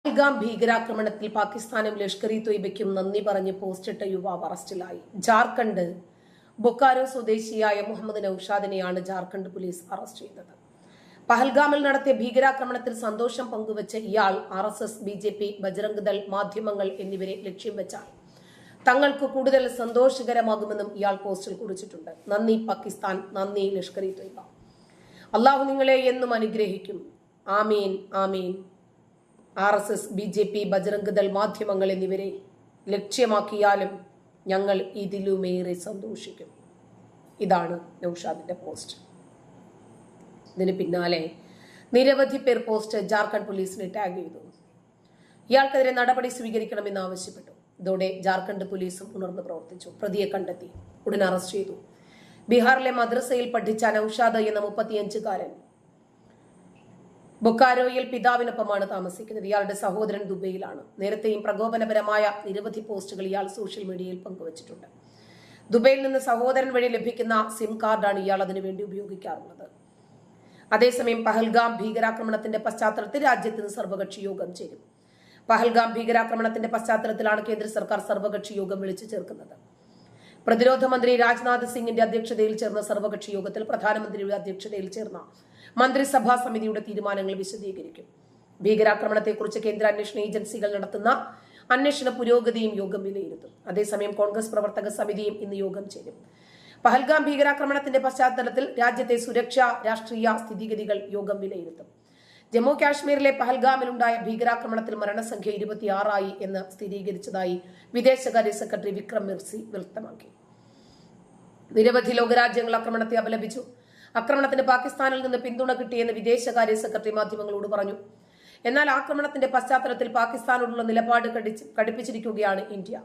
പഹൽഗാം ഭീകരാക്രമണത്തിൽ പാകിസ്ഥാനും ലഷ്കർ-ഇ തൊയ്ബയ്ക്കും നന്ദി പറഞ്ഞ് പോസ്റ്റിട്ട യുവാവ് അറസ്റ്റിലായി. ജാർഖണ്ഡ് ബൊക്കാരോ സ്വദേശിയായ മുഹമ്മദ് നൌഷാദിനെയാണ് ജാർഖണ്ഡ് പോലീസ് അറസ്റ്റ് ചെയ്തത്. പഹൽഗാമിൽ നടത്തിയ ഭീകരാക്രമണത്തിൽ സന്തോഷം പങ്കുവച്ച ഇയാൾ RSS, BJP, ബജ്രംഗ് ദൾ, മാധ്യമങ്ങൾ എന്നിവരെ ലക്ഷ്യം വെച്ചാൽ തങ്ങൾക്ക് കൂടുതൽ സന്തോഷകരമാകുമെന്നും ഇയാൾ പോസ്റ്റിൽ കുറിച്ചിട്ടുണ്ട്. നന്ദി പാകിസ്ഥാൻ, നന്ദി ലഷ്കർ-ഇ തൊയ്ബ. അള്ളാഹു നിങ്ങളെ എന്നും അനുഗ്രഹിക്കും. ആമീൻ ആമീൻ. RSS, BJP, ബജ്രംഗ് ദൾ, മാധ്യമങ്ങൾ എന്നിവരെ ലക്ഷ്യമാക്കിയാലും ഞങ്ങൾ ഇതിലുമേറെ സന്തോഷിക്കും. ഇതാണ് നൌഷാദിന്റെ പോസ്റ്റ്. ഇതിന് പിന്നാലെ നിരവധി പേർ പോസ്റ്റ് ജാർഖണ്ഡ് പോലീസിനെ ടാഗ് ചെയ്തു. ഇയാൾക്കെതിരെ നടപടി സ്വീകരിക്കണമെന്ന് ആവശ്യപ്പെട്ടു. ഇതോടെ ജാർഖണ്ഡ് പോലീസും ഉണർന്നു പ്രവർത്തിച്ചു. പ്രതിയെ കണ്ടെത്തി, ഉടൻ അറസ്റ്റ് ചെയ്തു. ബീഹാറിലെ മദ്രസയിൽ പഠിച്ച നൌഷാദ് എന്ന 35-കാരൻ ബൊക്കാരോയിൽ പിതാവിനൊപ്പമാണ് താമസിക്കുന്നത്. ഇയാളുടെ സഹോദരൻ ദുബൈയിലാണ്. നേരത്തെയും പ്രകോപനപരമായ നിരവധി പോസ്റ്റുകൾ ഇയാൾ സോഷ്യൽ മീഡിയയിൽ പങ്കുവച്ചിട്ടുണ്ട്. ദുബൈയിൽ നിന്ന് സഹോദരൻ വഴി ലഭിക്കുന്ന സിം കാർഡാണ് ഇയാൾ അതിനുവേണ്ടി ഉപയോഗിക്കാറുള്ളത്. അതേസമയം പഹൽഗാം ഭീകരാക്രമണത്തിന്റെ പശ്ചാത്തലത്തിൽ രാജ്യത്ത് നിന്ന് സർവകക്ഷി യോഗം ചേരും. പഹൽഗാം ഭീകരാക്രമണത്തിന്റെ പശ്ചാത്തലത്തിലാണ് കേന്ദ്ര സർക്കാർ സർവകക്ഷി യോഗം വിളിച്ചു ചേർക്കുന്നത്. പ്രതിരോധ മന്ത്രി രാജ്നാഥ് സിംഗിന്റെ അധ്യക്ഷതയിൽ ചേർന്ന സർവകക്ഷി യോഗത്തിൽ പ്രധാനമന്ത്രിയുടെ അധ്യക്ഷതയിൽ ചേർന്ന മന്ത്രിസഭാ സമിതിയുടെ തീരുമാനങ്ങൾ വിശദീകരിക്കും. ഭീകരാക്രമണത്തെക്കുറിച്ച് കേന്ദ്ര അന്വേഷണ ഏജൻസികൾ നടത്തുന്ന അന്വേഷണ പുരോഗതിയും യോഗം വിലയിരുത്തും. അതേസമയം കോൺഗ്രസ് പ്രവർത്തക സമിതിയും ഇന്ന് യോഗം ചേരും. പഹൽഗാം ഭീകരാക്രമണത്തിന്റെ പശ്ചാത്തലത്തിൽ രാജ്യത്തെ സുരക്ഷാ രാഷ്ട്രീയ സ്ഥിതിഗതികൾ യോഗം വിലയിരുത്തും. ജമ്മു കാശ്മീരിലെ പഹൽഗാമിലുണ്ടായ ഭീകരാക്രമണത്തിൽ മരണസംഖ്യ 26 എന്ന് സ്ഥിരീകരിച്ചതായി വിദേശകാര്യ സെക്രട്ടറി വിക്രം മിർസി വ്യക്തമാക്കി. നിരവധി ലോകരാജ്യങ്ങൾ ആക്രമണത്തെ അപലപിച്ചു. ആക്രമണത്തിന് പാകിസ്ഥാനിൽ നിന്ന് പിന്തുണ കിട്ടിയെന്ന് വിദേശകാര്യ സെക്രട്ടറി മാധ്യമങ്ങളോട് പറഞ്ഞു. എന്നാൽ ആക്രമണത്തിന്റെ പശ്ചാത്തലത്തിൽ പാകിസ്ഥാനോടുള്ള നിലപാട് കടുപ്പിച്ചിരിക്കുകയാണ് ഇന്ത്യ.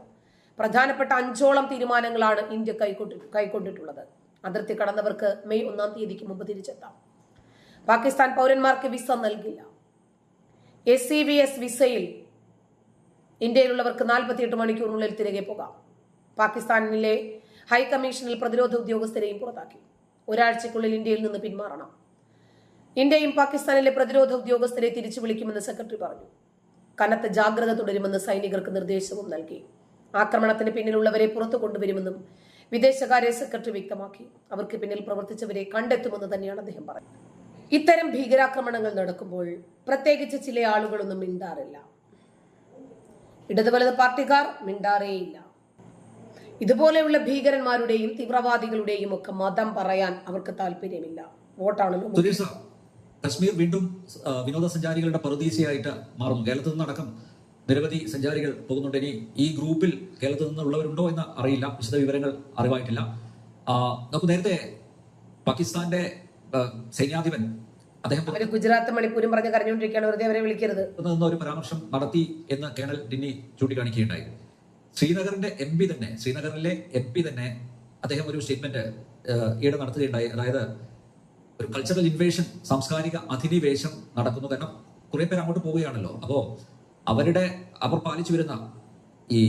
പ്രധാനപ്പെട്ട 5ഓളം തീരുമാനങ്ങളാണ് ഇന്ത്യ കൈക്കൊണ്ടിട്ടുള്ളത്. അതിർത്തി കടന്നവർക്ക് മെയ് 1-ാം തീയതിക്ക് മുമ്പ് തിരിച്ചെത്താം. പാകിസ്ഥാൻ പൗരന്മാർക്ക് വിസ നൽകില്ല. SCVS വിസയിൽ ഇന്ത്യയിലുള്ളവർക്ക് 48 മണിക്കൂറിനുള്ളിൽ തിരികെ പോകാം. പാകിസ്ഥാനിലെ ഹൈക്കമ്മീഷനിൽ പ്രതിരോധ ഉദ്യോഗസ്ഥരെയും പുറത്താക്കി. ഒരാഴ്ചക്കുള്ളിൽ ഇന്ത്യയിൽ നിന്ന് പിന്മാറണം. ഇന്ത്യയും പാകിസ്ഥാനിലെ പ്രതിരോധ ഉദ്യോഗസ്ഥരെ തിരിച്ചു വിളിക്കുമെന്ന് സെക്രട്ടറി പറഞ്ഞു. കനത്ത ജാഗ്രത തുടരുമെന്ന് സൈനികർക്ക് നിർദ്ദേശവും നൽകി. ആക്രമണത്തിന് പിന്നിലുള്ളവരെ പുറത്തു കൊണ്ടുവരുമെന്നും വിദേശകാര്യ സെക്രട്ടറി വ്യക്തമാക്കി. അവർക്ക് പിന്നിൽ പ്രവർത്തിച്ചവരെ കണ്ടെത്തുമെന്ന് തന്നെയാണ് അദ്ദേഹം പറഞ്ഞത്. ഇത്തരം ഭീകരാക്രമണങ്ങൾ നടക്കുമ്പോൾ പ്രത്യേകിച്ച് ചില ആളുകളൊന്നും മിണ്ടാറില്ല. ഇടതുവലത് പാർട്ടിക്കാർ മിണ്ടാറേയില്ല. ഇതുപോലെയുള്ള ഭീകരന്മാരുടെയും തീവ്രവാദികളുടെയും ഒക്കെ മതം പറയാൻ അവർക്ക് താല്പര്യമില്ല. വോട്ടാണല്ലോ. കശ്മീർ വീണ്ടും വിനോദസഞ്ചാരികളുടെ പറുദീസയായിട്ട് മാറുന്നു. കേരളത്തിൽ നിന്നടക്കം നിരവധി സഞ്ചാരികൾ പോകുന്നുണ്ട്. ഇനി ഈ ഗ്രൂപ്പിൽ കേരളത്തിൽ നിന്നുള്ളവരുണ്ടോ എന്ന് അറിയില്ല. വിശദ വിവരങ്ങൾ അറിവായിട്ടില്ല. നമുക്ക് നേരത്തെ പാകിസ്ഥാന്റെ സൈന്യാധിപൻ അദ്ദേഹം ഗുജറാത്ത് മണിപ്പൂരും പറഞ്ഞ് കരഞ്ഞുകൊണ്ടിരിക്കുകയാണ്. വെറുതെ അവരെ വിളിക്കരുത് ഒരു പരാമർശം നടത്തി എന്ന് കേണൽ ഡിന്നി ചൂണ്ടിക്കാണിക്കുകയുണ്ടായി. ശ്രീനഗറിലെ MP തന്നെ അദ്ദേഹം ഒരു സ്റ്റേറ്റ്മെന്റ് ഈയിടെ നടത്തുകയുണ്ടായി. അതായത് ഒരു കൾച്ചറൽ ഇൻവേഷൻ, സാംസ്കാരിക അധിനിവേശം നടക്കുന്നു. കാരണം കുറെ പേര് അങ്ങോട്ട് പോവുകയാണല്ലോ. അപ്പോൾ അവർ പാലിച്ചു വരുന്ന ഈ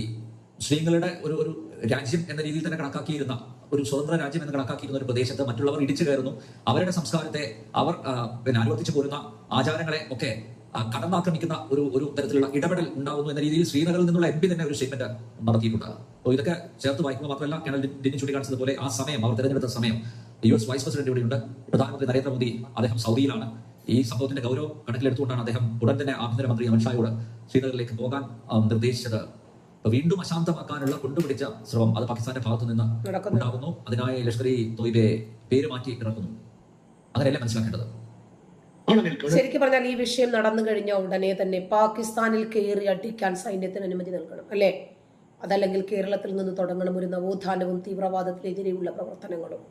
മുസ്ലിങ്ങളുടെ ഒരു രാജ്യം എന്ന രീതിയിൽ തന്നെ കണക്കാക്കിയിരുന്ന ഒരു സ്വതന്ത്ര രാജ്യം എന്ന് കണക്കാക്കിയിരുന്ന ഒരു പ്രദേശത്ത് മറ്റുള്ളവർ ഇടിച്ചു കയറുന്നു. അവരുടെ സംസ്കാരത്തെ അവർ അനുവർത്തിച്ചു പോരുന്ന ആചാരങ്ങളെ ഒക്കെ കടന്നാക്രമിക്കുന്ന ഒരു തരത്തിലുള്ള ഇടപെടൽ ഉണ്ടാകുന്നു എന്ന രീതിയിൽ ശ്രീനഗറിൽ നിന്നുള്ള MP തന്നെ ഒരു സ്റ്റേറ്റ്മെന്റ് നടത്തിയിട്ടുണ്ട്. അപ്പോൾ ഇതൊക്കെ ചേർത്ത് വായിക്കുമ്പോൾ മാത്രമല്ല, കേണൽ ഡിന്നി ചൂണ്ടിക്കാണിച്ചതുപോലെ ആ സമയം, അവർ തെരഞ്ഞെടുത്ത സമയം, US വൈസ് പ്രസിഡന്റ് ഇവിടെയുണ്ട്, പ്രധാനമന്ത്രി നരേന്ദ്രമോദി അദ്ദേഹം സൗദിയിലാണ്. ഈ സംഭവത്തിന്റെ ഗൗരവം കണക്കിലെടുത്തുകൊണ്ടാണ് അദ്ദേഹം ഉടൻ തന്നെ ആഭ്യന്തരമന്ത്രി അമിത്ഷായോട് ശ്രീനഗറിലേക്ക് പോകാൻ നിർദ്ദേശിച്ചത്. വീണ്ടും അശാന്തമാക്കാനുള്ള കൊണ്ടുപിടിച്ച ശ്രമം അത് പാകിസ്ഥാന്റെ ഭാഗത്തു നിന്ന് ഉണ്ടാകുന്നു. അതിനായി ലഷ്കർ-ഇ തൊയ്ബയെ പേര് മാറ്റി ഇറക്കുന്നു. അങ്ങനെയല്ലേ മനസ്സിലാക്കേണ്ടത്? ശരിക്കും പറഞ്ഞാൽ ഈ വിഷയം നടന്നു കഴിഞ്ഞ ഉടനെ തന്നെ പാകിസ്ഥാനിൽ കയറി അടിക്കാൻ സൈന്യത്തിന് അനുമതി നൽകണം, അല്ലേ? അതല്ലെങ്കിൽ കേരളത്തിൽ നിന്ന് തുടങ്ങണം ഒരു നവോത്ഥാനവും തീവ്രവാദത്തിനെതിരെയുള്ള പ്രവർത്തനങ്ങളും.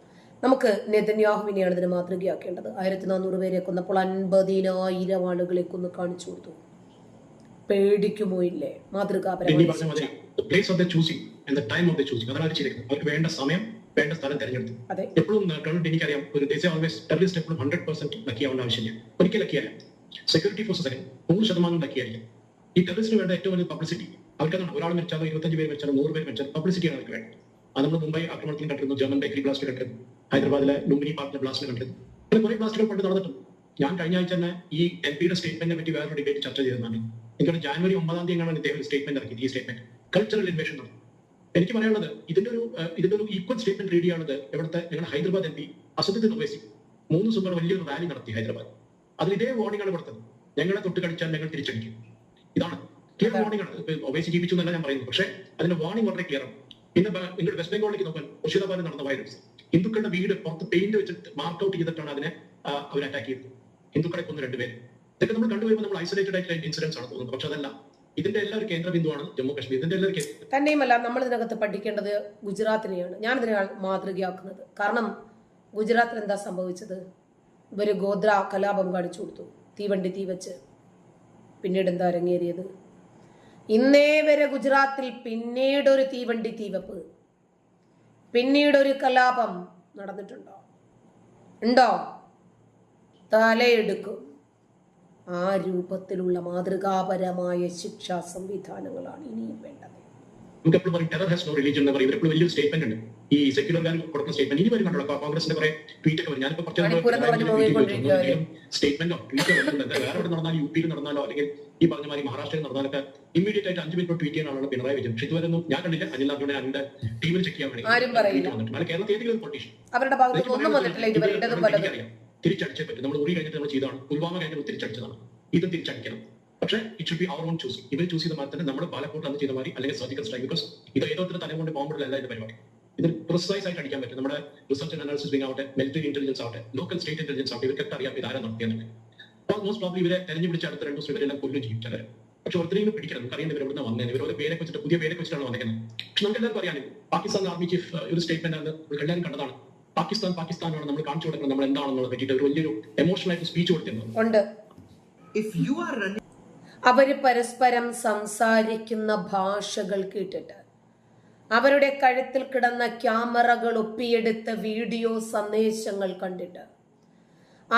നമുക്ക് നെതന്യാഹുവിനെയാണ് ഇതിന് മാതൃകയാക്കേണ്ടത്. 1400 പേരെ കൊന്നപ്പോൾ 50,000 ആളുകളെ കൊന്ന് കാണിച്ചു കൊടുത്തു. പേടിക്കുമോ ഇല്ലേ? മാതൃകാപരമായി അവർക്ക് വേണ്ട സമയം, വേണ്ട സ്ഥലം തെരഞ്ഞെടുത്തു. എപ്പോഴും എനിക്കറിയാം, ഒരു ടെററിസ്റ്റ് എപ്പോഴും 100% ലക്കിയാവേണ്ട ആവശ്യമില്ല. ഒരിക്കൽ ലക്കിയാലും സെക്യൂരിറ്റി ഫോഴ്സസിന് 100% ലക്കിയായിരിക്കും. ഈ ടെററിസ്റ്റിന് വേണ്ട ഏറ്റവും വലിയ പബ്ലിസിറ്റി. അവർക്കതാണ് ഒരാൾ മരിച്ചാലോ 25 പേര് മരിച്ചാലോ 100 പേര് മരിച്ചാലോ പബ്ലിസിറ്റിയാണ് അവർക്ക് വേണ്ടത്. അത് നമ്മൾ മുംബൈ ആക്രമണത്തിൽ കണ്ടിരുന്നു, ജർമ്മൻ ബേക്കറി ബ്ലാസ്റ്റ് കണ്ടിരുന്നു, ഹൈദരാബാദിലെ ലുംബിനി പാർക്കിലെ ബ്ലാസ്റ്റ് കണ്ടിരുന്നു. അങ്ങനെ കുറെ ബ്ലാസ്റ്റുകൾ കൊണ്ട് നടന്നിട്ടുണ്ട്. ഞാൻ കഴിഞ്ഞ ആഴ്ച തന്നെ ഈ MP യുടെ സ്റ്റേറ്റ്മെന്റിനെ പറ്റി വേറൊരു ഡിബേറ്റ് ചർച്ച ചെയ്തതാണ്. എനിക്കൊരു ജാനുവരി 9-ാം തീയതിയാണ് ഇദ്ദേഹം ഒരു സ്റ്റേറ്റ്മെന്റ് ഇറക്കിയത്. ഈ സ്റ്റേറ്റ്മെന്റ് കൾച്ചറൽ ഇൻവേഷൻ നടന്നു. എനിക്ക് പറയാനുള്ളത് ഇതിന്റെ ഒരു ഈക്വൽ സ്റ്റേറ്റ്മെന്റ് റീഡ് ചെയ്യുന്നത് ഇവിടുത്തെ ഞങ്ങളുടെ ഹൈദരാബാദ് MP അസദുദ്ദീൻ ഒവൈസി 3 ദിവസം വലിയൊരു റാലി നടത്തി ഹൈദരാബാദ്. അതിൽ ഇതേ വാർണിംഗ് ആണ് കൊടുത്തത്, ഞങ്ങളെ തൊട്ട് കളിച്ചാൽ ഞങ്ങൾ തിരിച്ചടിക്കും. ഇതാണ് ക്ലിയർ വാർണിംഗ് ആണ്. ഒവൈസി ജീവിച്ചു എന്നല്ല ഞാൻ പറയുന്നത്, പക്ഷേ അതിന്റെ വാർണിംഗ് വളരെ ക്ലിയർ ആണ്. പിന്നെ നിങ്ങളുടെ വെസ്റ്റ് ബംഗാളിലേക്ക് നോക്കാൻ മുർഷിദാബാദിൽ നടന്ന വയലൻസ്, ഹിന്ദുക്കളുടെ വീട് പുറത്ത് പെയിന്റ് വെച്ചിട്ട് മാർക്ക് ഔട്ട് ചെയ്തിട്ടാണ് അതിനെ അവർ അറ്റാക്ക് ചെയ്തത്. ഹിന്ദുക്കളെ കൊന്നു 2 പേര്. ഇതൊക്കെ നമ്മൾ കണ്ടുവരുമ്പോൾ നമ്മൾ ഐസൊലേറ്റഡ് ആയിട്ടുള്ള ഇൻസിഡൻസ് ആണ് തോന്നുന്നത്. പക്ഷെ അതല്ല, ഇതിന്റെ എല്ലാ ഒരു കേന്ദ്ര ബിന്ദുവാണ് ജമ്മു കാശ്മീർ. ഇതിന്റെ എല്ലാ തന്നെയുമല്ല, നമ്മൾ ഇതിനകത്ത് പഠിക്കേണ്ടത് ഗുജറാത്തിനെയാണ്. ഞാൻ ഇതിനെ മാതൃകയാക്കുന്നത്. കാരണം ഗുജറാത്തിൽ എന്താ സംഭവിച്ചത്? ഇവര് ഗോദ്ര കലാപം കാണിച്ചു കൊടുത്തു, തീവണ്ടി തീവച്ച്. പിന്നീട് എന്താ അരങ്ങേറിയത്? ഇന്നേ വരെ ഗുജറാത്തിൽ പിന്നീടൊരു തീവണ്ടി തീവപ്പ്, പിന്നീടൊരു കലാപം നടന്നിട്ടുണ്ടോ? ഉണ്ടോ? തലയെടുക്കും. ആ രൂപത്തിലുള്ള മാതൃകാപരമായ ശിക്ഷാ സംവിധാനങ്ങളാണ് ഇനിയും വേണ്ടത്. നമുക്ക് എപ്പോഴും പറയും ടെറർ ഹാസ് നോ റിലീജിയൻ എന്ന് പറയും. ഇവരെപ്പോഴും വലിയൊരു സ്റ്റേറ്റ്മെന്റ് ഉണ്ട്. ഈ സെക്യുലർകാർ കൊടുക്കുന്ന സ്റ്റേറ്റ്മെന്റ് ഇനി വരും കണ്ടല്ലോ. കോൺഗ്രസിന്റെ കുറെ ട്വീറ്റ് ഒക്കെ വരും. ഞാനിപ്പോ സ്റ്റേറ്റ്മെന്റോ ട്വീറ്റോ വരുന്നുണ്ട്. വേറെ എവിടെ നടന്നാലും UP നടന്നാലോ അല്ലെങ്കിൽ ഈ പറഞ്ഞ മാതിരി മഹാരാഷ്ട്രയിൽ നടന്നാലൊക്കെ ഇമ്മീഡിയറ്റ് ആയിട്ട് 5 മിനിറ്റ് ട്വീറ്റ് ചെയ്യാനാണ് പിണറായി വിജയൻ. പക്ഷെ ഇതുവരെയൊന്നും ഞാൻ കണ്ടില്ല. അനിൽ അർജുനെ അതിന്റെ ടീമിൽ ചെക്ക് ചെയ്യാൻ വേണ്ടി കേരളത്തിൽ ഏതെങ്കിലും പൊളിറ്റീഷ്യൻ തിരിച്ചടിച്ചേ പറ്റും. നമ്മൾ ഉറി കഴിഞ്ഞിട്ട് നമ്മൾ ചെയ്തതാണ്. പുൽവാമ കഴിഞ്ഞിട്ട് തിരിച്ചടിച്ചതാണ്. ഇതും തിരിച്ചടിക്കണം. പക്ഷേ it should be our own choosing. ഇവർ ചൂസ് ചെയ്ത മാതിരി തന്നെ നമ്മൾ പാലക്കോട്ട് അന്ന് ചെയ്ത മാതിരി, അല്ലെങ്കിൽ സർജിക്കൽ സ്ട്രൈക്ക്. ബിക്കോസ് ഇത് ഏതോ തലം കൊണ്ട് ബോംബിടലല്ല ഇതിന്റെ പരിപാടി. ഇത് പ്രിസൈസ് ആയിട്ട് അടിക്കാൻ പറ്റും. നമ്മുടെ റിസർച്ച് ആൻഡ് അനാലിസിസ് വിങ് ആവട്ടെ, മിലിറ്ററി ഇന്റലിജൻസ് ആവട്ടെ, ലോക്കൽ സ്റ്റേറ്റ് ഇന്റലിജൻസ് ആവട്ടെ, ഇവർക്കൊക്കെ അറിയാം ഇതാരാ നടത്തിയെന്ന്. മോസ്റ്റ് പ്രോബ്ലി ഇവരെ തെരഞ്ഞുപിടിച്ച് അടുത്ത 2 ദിവസം ഇവരെല്ലാം കൊല്ലും ചെയ്യും ചിലർ. പക്ഷെ ഒരിക്കലും പിടിക്കണം. നമുക്കറിയാം ഇവർ എവിടെ വന്നേ. ഇവരോട് പേരൊക്കെ വെച്ചിട്ട് പുതിയ പേരൊക്കെ വെച്ചിട്ടാണ് വന്നിരിക്കുന്നത്. പക്ഷെ നമുക്ക് എല്ലാവർക്കും അറിയാം പാകിസ്ഥാൻ ആർമി ചീഫ് ഒരു സ്റ്റേറ്റ്മെന്റ് ആണ് എല്ലാവരും കണ്ടതാണ്. പാകിസ്ഥാനാണ് നമ്മൾ കാണിച്ചു കൊടുക്കുന്നത് നമ്മൾ എന്താണെന്നുള്ളത് പറ്റിയിട്ട് ഒരു വലിയൊരു എമോഷണൽ ആയിട്ട് സ്പീച്ച് കൊടുത്തിരുന്നു. അവര് പരസ്പരം സംസാരിക്കുന്ന ഭാഷകൾ കേട്ടിട്ട്, അവരുടെ കഴുത്തിൽ കിടന്ന ക്യാമറകൾ ഒപ്പിയെടുത്ത വീഡിയോ സന്ദേശങ്ങൾ കണ്ടിട്ട്,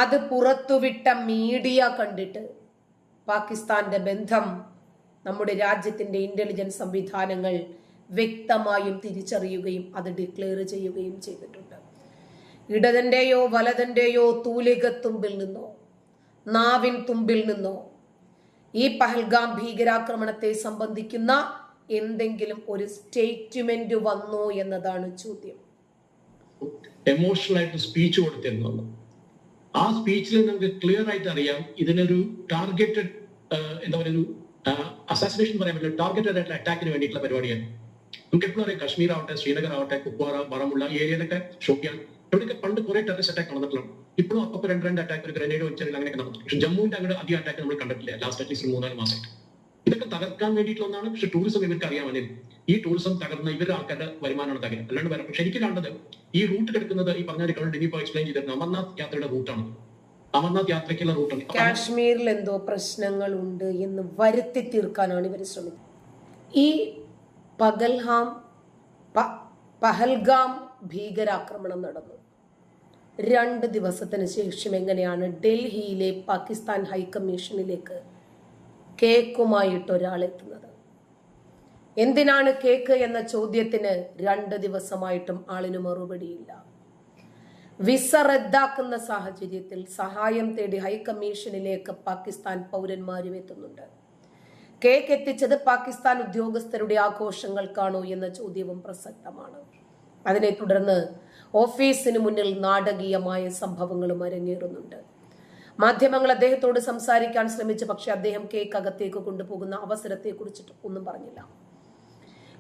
അത് പുറത്തുവിട്ട മീഡിയ കണ്ടിട്ട് പാകിസ്ഥാന്റെ ബന്ധം നമ്മുടെ രാജ്യത്തിന്റെ ഇന്റലിജൻസ് സംവിധാനങ്ങൾ വ്യക്തമായും തിരിച്ചറിയുകയും അത് ഡിക്ലെയർ ചെയ്യുകയും ചെയ്തിട്ടുണ്ട്. ഇടതിന്റെയോ വലതിന്റെയോ തൂലികത്തുമ്പിൽ നിന്നോ നാവിൻ തുമ്പിൽ നിന്നോ ഈ പഹൽഗാം ഭീകരാക്രമണത്തെ സംബന്ധിക്കുന്ന എന്തെങ്കിലും ഒരു സ്റ്റേറ്റ്മെന്റ് വന്നോ എന്നതാണ് ചോദ്യം. എമോഷണൽ ആയിട്ട് സ്പീച്ച് കൊടുത്തിരുന്നു. ആ സ്പീച്ചിൽ നമുക്ക് ക്ലിയർ ആയിട്ട് അറിയാം ഇതിനൊരു ടാർഗറ്റഡ് എന്താ പറയുക, അസാസിനേഷൻ പറയാൻ പറ്റില്ല, ടാർഗറ്റഡ് ആയിട്ടുള്ള അറ്റാക്കിന് വേണ്ടിയിട്ടുള്ള പരിപാടിയാണ്. നമുക്ക് എപ്പോഴും അറിയാം കശ്മീർ ആവട്ടെ, ശ്രീനഗർ ആവട്ടെ, കുപ്വാര, ബാരാമുള്ള ഈ ഏരിയയിലൊക്കെ ഷോപ്പിയാൻ ഇവിടെയൊക്കെ പണ്ട് കുറെ ടെററിസ്റ്റ് അറ്റാക്ക് നടന്നിട്ടുള്ളൂ. ഇപ്പോഴും അപ്പോൾ 2 അറ്റാക്ക്, ഒരു ഗ്രനേഡ് വെച്ചാൽ അങ്ങനെയൊക്കെ നടന്നു. പക്ഷെ ജമ്മുവിന്റെ അങ്ങനെ അധികം അറ്റാക്ക് നമ്മൾ കണ്ടിട്ടില്ല ലാസ്റ്റ് അറ്റ്ലീസ്റ്റ് 3-4 മാസമായിട്ട്. ഇതൊക്കെ തകർക്കാൻ വേണ്ടിയിട്ടുള്ള ഒന്നാണ്. പക്ഷെ ടൂറിസം ഇവർക്ക് അറിയാമല്ലേ, ഈ ടൂറിസം തകർന്ന ഇവരുടെ ആൾക്കാരുടെ വരുമാനമാണ് തകരുന്നത്, അല്ലാണ്ട് വരാം. പക്ഷെ എനിക്ക് കണ്ടത് ഈ റൂട്ട് കിടക്കുന്നത് ഈ പറഞ്ഞ ഡിനിപ്പോ എക്സ്പ്ലെയിൻ ചെയ്തിരുന്നത് അമർനാഥ് യാത്രയുടെ റൂട്ടാണ്. അമർനാഥ് യാത്രയ്ക്കുള്ള റൂട്ടാണ്. കാശ്മീരിൽ എന്തോ പ്രശ്നങ്ങളുണ്ട് എന്ന് വരുത്തി തീർക്കാനാണ് ഇവർ ശ്രമിക്കുന്നത്. ഈ പഹൽഗാം ഭീകരാക്രമണം നടന്നു 2 ദിവസത്തിന് ശേഷം എങ്ങനെയാണ് ഡൽഹിയിലെ പാകിസ്ഥാൻ ഹൈക്കമ്മീഷനിലേക്ക് കേക്കുമായിട്ട് ഒരാൾ എത്തുന്നത്? എന്തിനാണ് കേക്ക് എന്ന ചോദ്യത്തിന് 2 ദിവസമായിട്ടും ആളിന് മറുപടിയില്ല. വിസ റദ്ദാക്കുന്ന സാഹചര്യത്തിൽ സഹായം തേടി ഹൈക്കമ്മീഷനിലേക്ക് പാകിസ്ഥാൻ പൗരന്മാരും എത്തുന്നുണ്ട്. കേക്ക് എത്തിച്ചത് പാകിസ്ഥാൻ ഉദ്യോഗസ്ഥരുടെ ആഘോഷങ്ങൾക്കാണോ എന്ന ചോദ്യവും പ്രസക്തമാണ്. അതിനെ തുടർന്ന് ഓഫീസിന് മുന്നിൽ നാടകീയമായ സംഭവങ്ങളും അരങ്ങേറുന്നുണ്ട്. മാധ്യമങ്ങൾ അദ്ദേഹത്തോട് സംസാരിക്കാൻ ശ്രമിച്ചു, പക്ഷെ അദ്ദേഹം കേക്ക് അകത്തേക്ക് കൊണ്ടുപോകുന്ന അവസരത്തെ കുറിച്ചിട്ട് ഒന്നും പറഞ്ഞില്ല.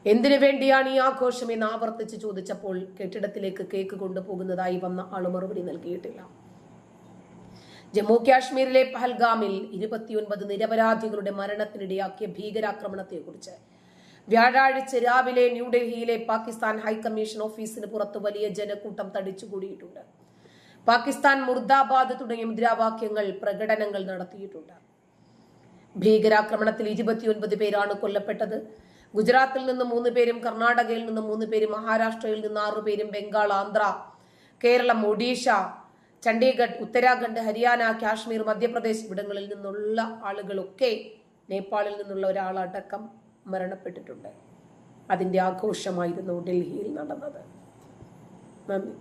എന്തിനു വേണ്ടിയാണ് ഈ ആഘോഷം എന്ന് ആവർത്തിച്ച് ചോദിച്ചപ്പോൾ കെട്ടിടത്തിലേക്ക് കേക്ക് കൊണ്ടുപോകുന്നതായി വന്ന ആൾ മറുപടി നൽകിയിട്ടില്ല. ജമ്മു കാശ്മീരിലെ പഹൽഗാമിൽ 29 നിരപരാധികളുടെ മരണത്തിനിടയാക്കിയ ഭീകരാക്രമണത്തെക്കുറിച്ച് വ്യാഴാഴ്ച രാവിലെ ന്യൂഡൽഹിയിലെ പാകിസ്ഥാൻ ഹൈക്കമ്മീഷൻ ഓഫീസിന് പുറത്ത് വലിയ ജനക്കൂട്ടം തടിച്ചുകൂടിയിട്ടുണ്ട്. പാകിസ്ഥാൻ മുർദാബാദ് തുടങ്ങിയ മുദ്രാവാക്യങ്ങൾ, പ്രകടനങ്ങൾ നടത്തിയിട്ടുണ്ട്. ഭീകരാക്രമണത്തിൽ 29 പേരാണ് കൊല്ലപ്പെട്ടത്. ഗുജറാത്തിൽ നിന്ന് 3 പേരും, കർണാടകയിൽ നിന്ന് 3 പേരും, മഹാരാഷ്ട്രയിൽ നിന്ന് 6 പേരും, ബംഗാൾ, ആന്ധ്ര, കേരളം, ഒഡീഷ, ചണ്ഡീഗഡ്, ഉത്തരാഖണ്ഡ്, ഹരിയാന, കാശ്മീർ, മധ്യപ്രദേശ് ഇവിടങ്ങളിൽ നിന്നുള്ള ആളുകളൊക്കെ, നേപ്പാളിൽ നിന്നുള്ള ഒരാളടക്കം മരണപ്പെട്ടിട്ടുണ്ട്. അതിന്റെ ആഘോഷമായിരുന്നു ഡൽഹിയിൽ നടന്നത്. നന്ദി.